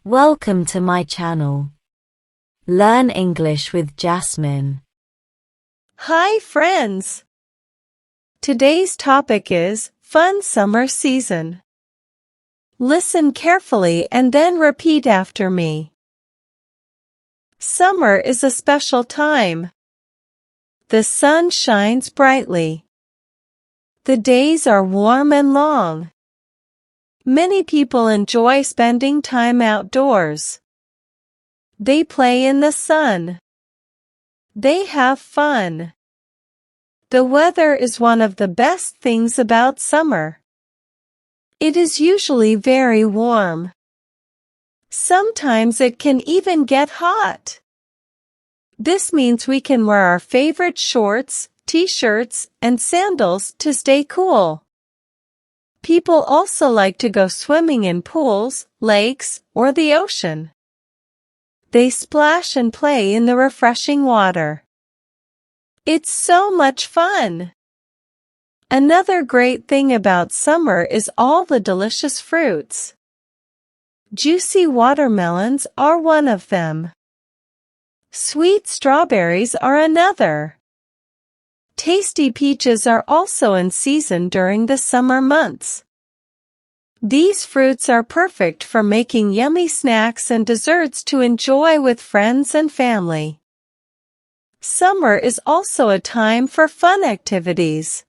Welcome to my channel. Learn English with Jasmine. Hi friends! Today's topic is fun summer season. Listen carefully and then repeat after me. Summer is a special time. The sun shines brightly. The days are warm and long. Many people enjoy spending time outdoors. They play in the sun. They have fun. The weather is one of the best things about summer. It is usually very warm. Sometimes it can even get hot. This means we can wear our favorite shorts, t-shirts, and sandals to stay cool. People also like to go swimming in pools, lakes, or the ocean. They splash and play in the refreshing water. It's so much fun! Another great thing about summer is all the delicious fruits. Juicy watermelons are one of them. Sweet strawberries are another. Tasty peaches are also in season during the summer months. These fruits are perfect for making yummy snacks and desserts to enjoy with friends and family. Summer is also a time for fun activities.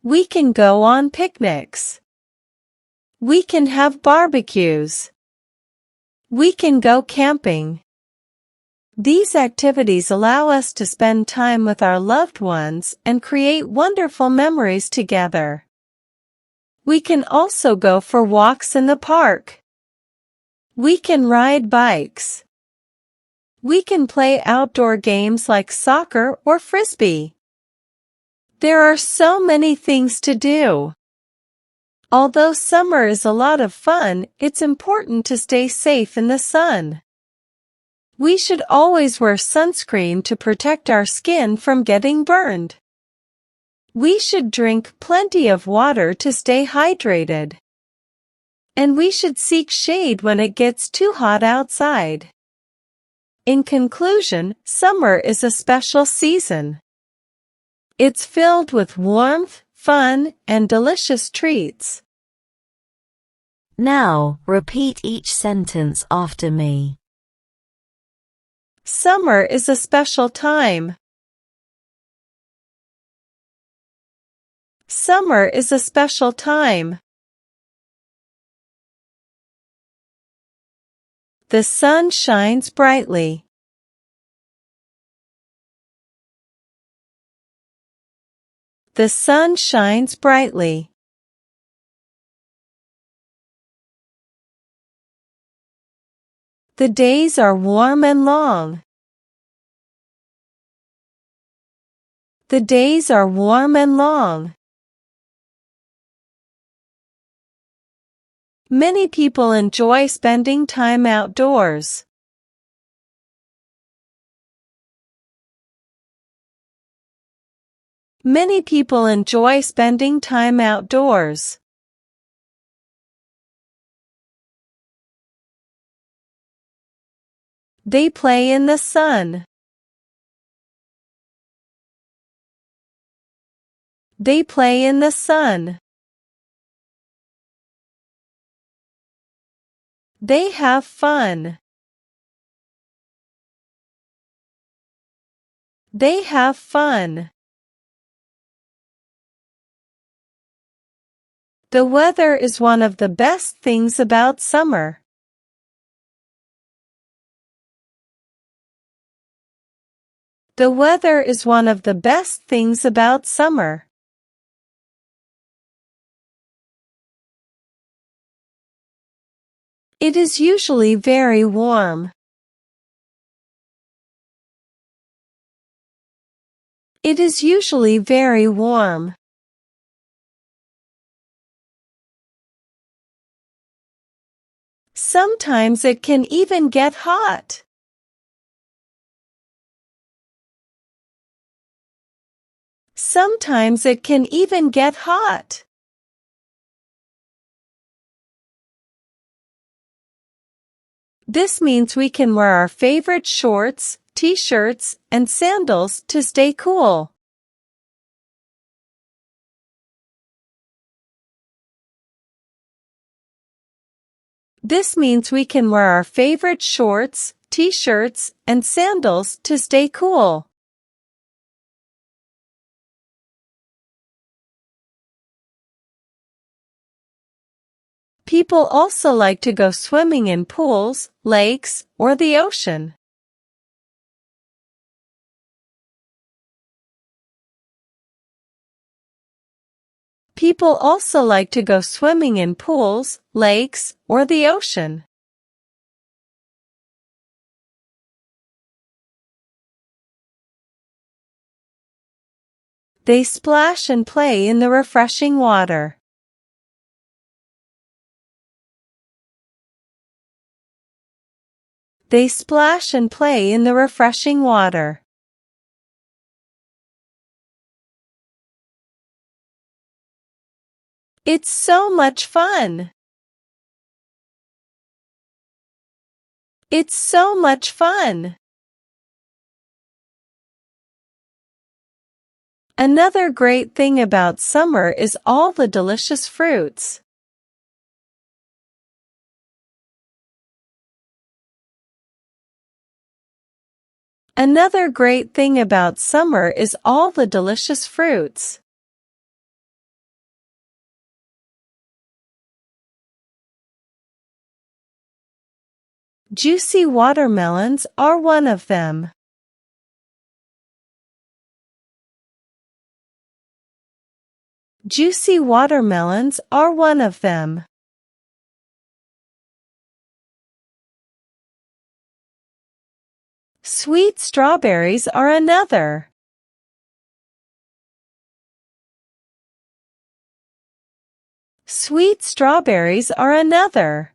We can go on picnics. We can have barbecues. We can go camping. These activities allow us to spend time with our loved ones and create wonderful memories together. We can also go for walks in the park. We can ride bikes. We can play outdoor games like soccer or frisbee. There are so many things to do. Although summer is a lot of fun, it's important to stay safe in the sun. We should always wear sunscreen to protect our skin from getting burned. We should drink plenty of water to stay hydrated. And we should seek shade when it gets too hot outside. In conclusion, summer is a special season. It's filled with warmth, fun, and delicious treats. Now, repeat each sentence after me. Summer is a special time. Summer is a special time. The sun shines brightly. The sun shines brightly. The days are warm and long. The days are warm and long. Many people enjoy spending time outdoors. Many people enjoy spending time outdoors. They play in the sun. They play in the sun. They have fun. They have fun. The weather is one of the best things about summer. The weather is one of the best things about summer. It is usually very warm. It is usually very warm. Sometimes it can even get hot. Sometimes it can even get hot. This means we can wear our favorite shorts, t-shirts, and sandals to stay cool. This means we can wear our favorite shorts, t-shirts, and sandals to stay cool. People also like to go swimming in pools, lakes, or the ocean. People also like to go swimming in pools, lakes, or the ocean. They splash and play in the refreshing water. They splash and play in the refreshing water. It's so much fun. It's so much fun. Another great thing about summer is all the delicious fruits. Another great thing about summer is all the delicious fruits. Juicy watermelons are one of them. Juicy watermelons are one of them. Sweet strawberries are another. Sweet strawberries are another.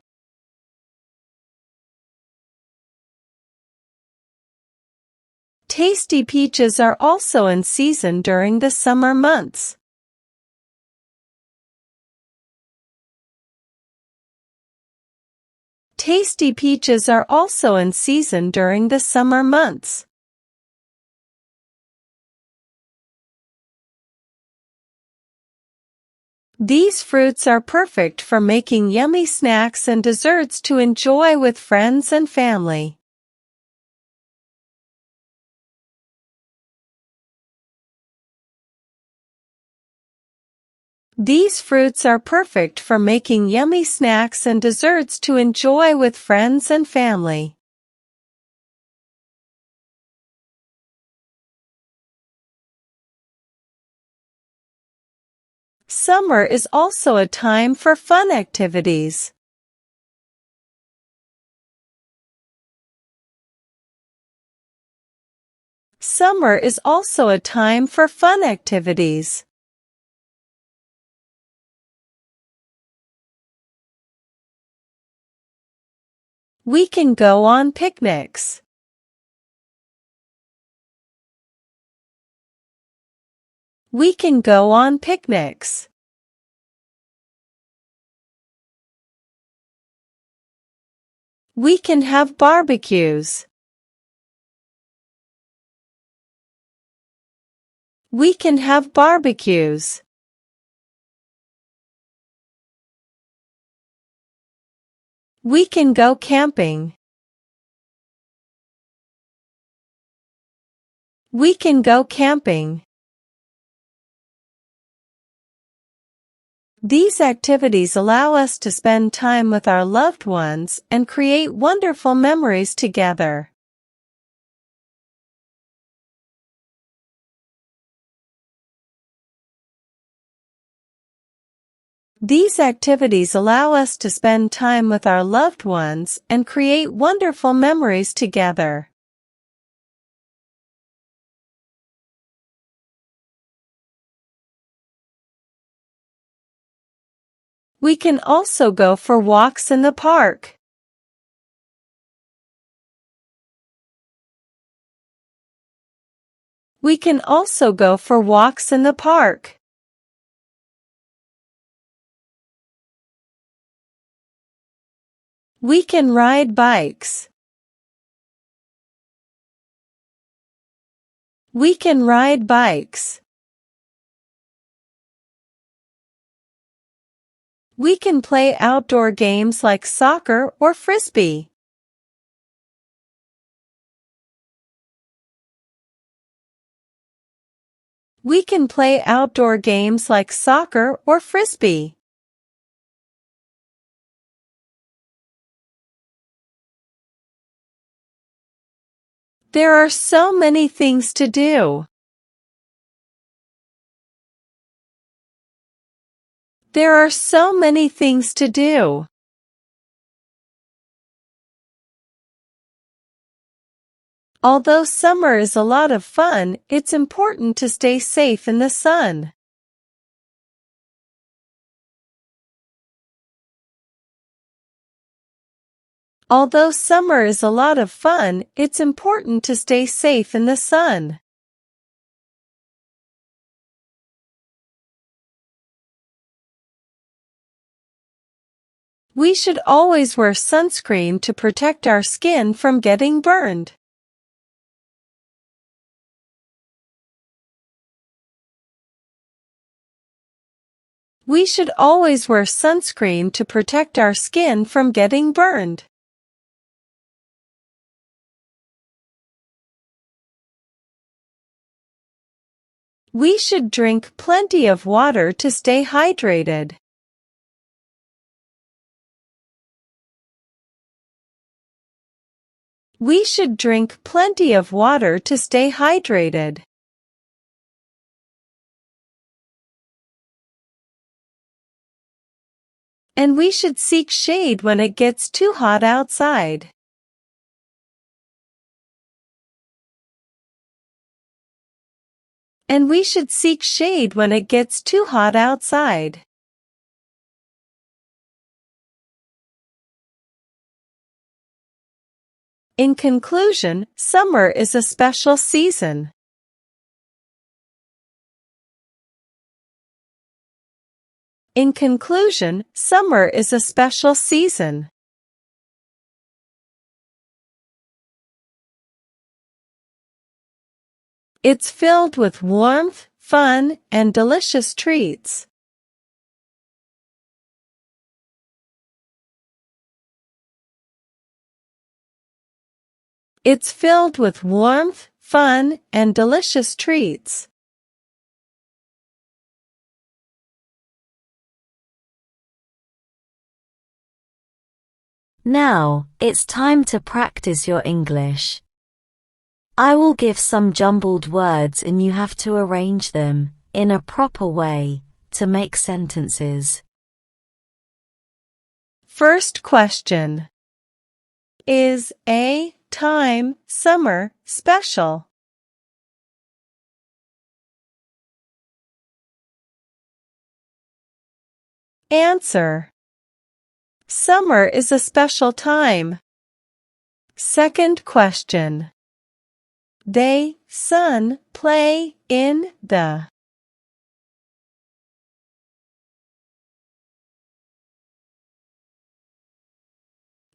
Tasty peaches are also in season during the summer months. Tasty peaches are also in season during the summer months. These fruits are perfect for making yummy snacks and desserts to enjoy with friends and family. These fruits are perfect for making yummy snacks and desserts to enjoy with friends and family. Summer is also a time for fun activities. Summer is also a time for fun activities. We can go on picnics. We can go on picnics. We can have barbecues. We can have barbecues. We can go camping. We can go camping. These activities allow us to spend time with our loved ones and create wonderful memories together. These activities allow us to spend time with our loved ones and create wonderful memories together. We can also go for walks in the park. We can also go for walks in the park. We can ride bikes. We can ride bikes. We can play outdoor games like soccer or frisbee. We can play outdoor games like soccer or frisbee. There are so many things to do. There are so many things to do. Although summer is a lot of fun, it's important to stay safe in the sun. Although summer is a lot of fun, it's important to stay safe in the sun. We should always wear sunscreen to protect our skin from getting burned. We should always wear sunscreen to protect our skin from getting burned. We should drink plenty of water to stay hydrated. We should drink plenty of water to stay hydrated. And we should seek shade when it gets too hot outside. And we should seek shade when it gets too hot outside. In conclusion, summer is a special season. In conclusion, summer is a special season. It's filled with warmth, fun, and delicious treats. It's filled with warmth, fun, and delicious treats. Now, it's time to practice your English. I will give some jumbled words and you have to arrange them, in a proper way, to make sentences. First question. Is a time summer special? Answer. Summer is a special time. Second question. They, son, play in the.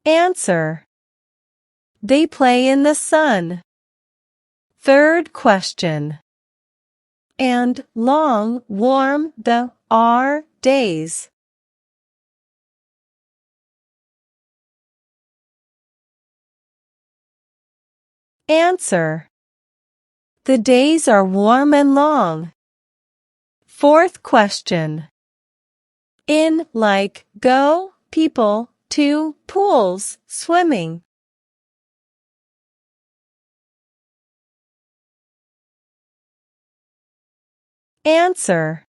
Answer. They play in the sun. Third question. And long, warm the are days. Answer. The days are warm and long. Fourth question. In like go people to pools swimming. Answer.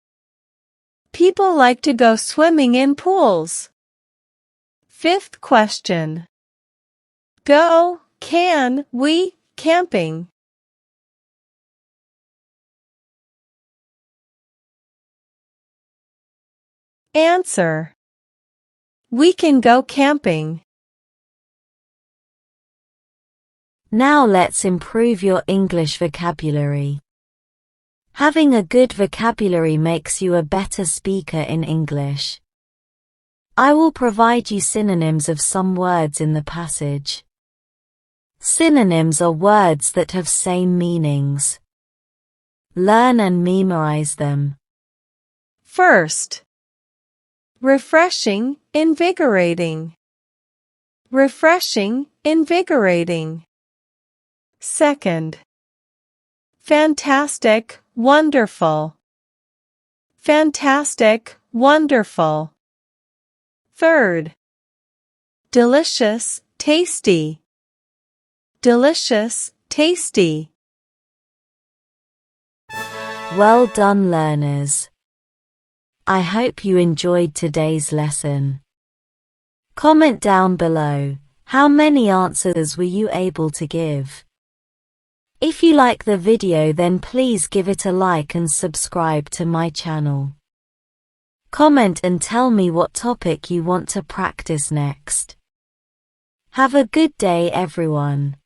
People like to go swimming in pools. Fifth question. Go, can we, camping? Answer. We can go camping. Now let's improve your English vocabulary. Having a good vocabulary makes you a better speaker in English. I will provide you synonyms of some words in the passage. Synonyms are words that have same meanings. Learn and memorize them. First, refreshing, invigorating. Refreshing, invigorating. Second, fantastic, wonderful. Fantastic, wonderful. Third, delicious, tasty. Delicious, tasty. Well done, learners. I hope you enjoyed today's lesson. Comment down below, how many answers were you able to give? If you like the video, then please give it a like and subscribe to my channel. Comment and tell me what topic you want to practice next. Have a good day, everyone.